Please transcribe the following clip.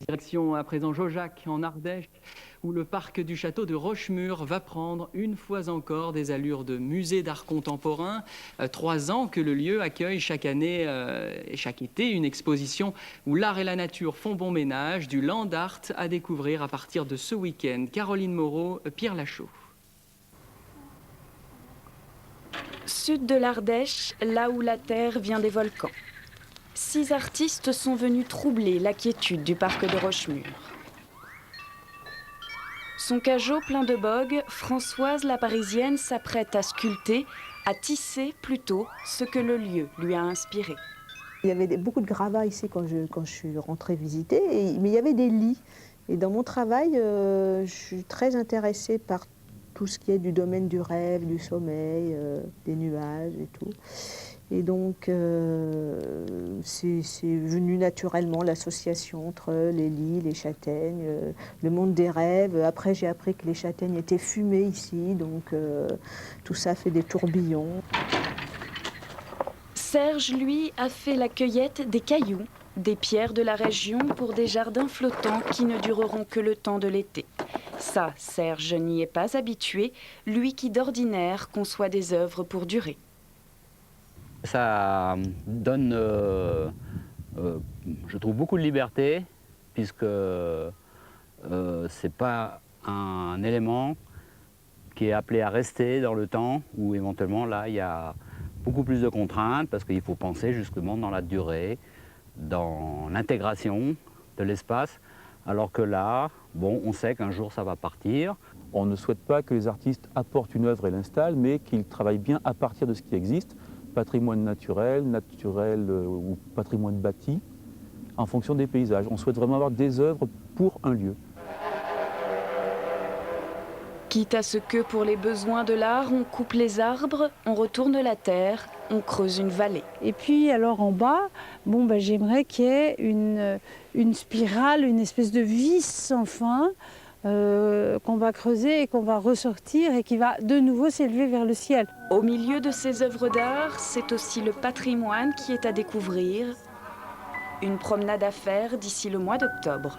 Direction à présent Jaujac en Ardèche, où le parc du château de Rochemur va prendre une fois encore des allures de musée d'art contemporain. 3 ans que le lieu accueille chaque année et chaque été une exposition où l'art et la nature font bon ménage, du land art à découvrir à partir de ce week-end. Caroline Moreau, Pierre Lachaud. Sud de l'Ardèche, là où la terre vient des volcans. 6 artistes sont venus troubler la quiétude du parc de Rochemur. Son cajot plein de bogues, Françoise la Parisienne s'apprête à sculpter, à tisser plutôt ce que le lieu lui a inspiré. Il y avait beaucoup de gravats ici quand je suis rentrée visiter, mais il y avait des lits. Et dans mon travail, je suis très intéressée par tout ce qui est du domaine du rêve, du sommeil, des nuages et tout. Et donc, c'est venu naturellement l'association entre les lits, les châtaignes, le monde des rêves. Après, j'ai appris que les châtaignes étaient fumées ici, donc tout ça fait des tourbillons. Serge, lui, a fait la cueillette des cailloux, des pierres de la région pour des jardins flottants qui ne dureront que le temps de l'été. Ça, Serge n'y est pas habitué, lui qui d'ordinaire conçoit des œuvres pour durer. Ça donne, je trouve, beaucoup de liberté, puisque c'est pas un élément qui est appelé à rester dans le temps, où éventuellement là il y a beaucoup plus de contraintes, parce qu'il faut penser justement dans la durée, dans l'intégration de l'espace, alors que là, bon, on sait qu'un jour ça va partir. On ne souhaite pas que les artistes apportent une œuvre et l'installent, mais qu'ils travaillent bien à partir de ce qui existe, patrimoine naturel ou patrimoine bâti, en fonction des paysages. On souhaite vraiment avoir des œuvres pour un lieu. Quitte à ce que, pour les besoins de l'art, on coupe les arbres, on retourne la terre, on creuse une vallée. Et puis, alors en bas, j'aimerais qu'il y ait une spirale, une espèce de vis sans fin, qu'on va creuser et qu'on va ressortir et qui va de nouveau s'élever vers le ciel. Au milieu de ces œuvres d'art, c'est aussi le patrimoine qui est à découvrir. Une promenade à faire d'ici le mois d'octobre.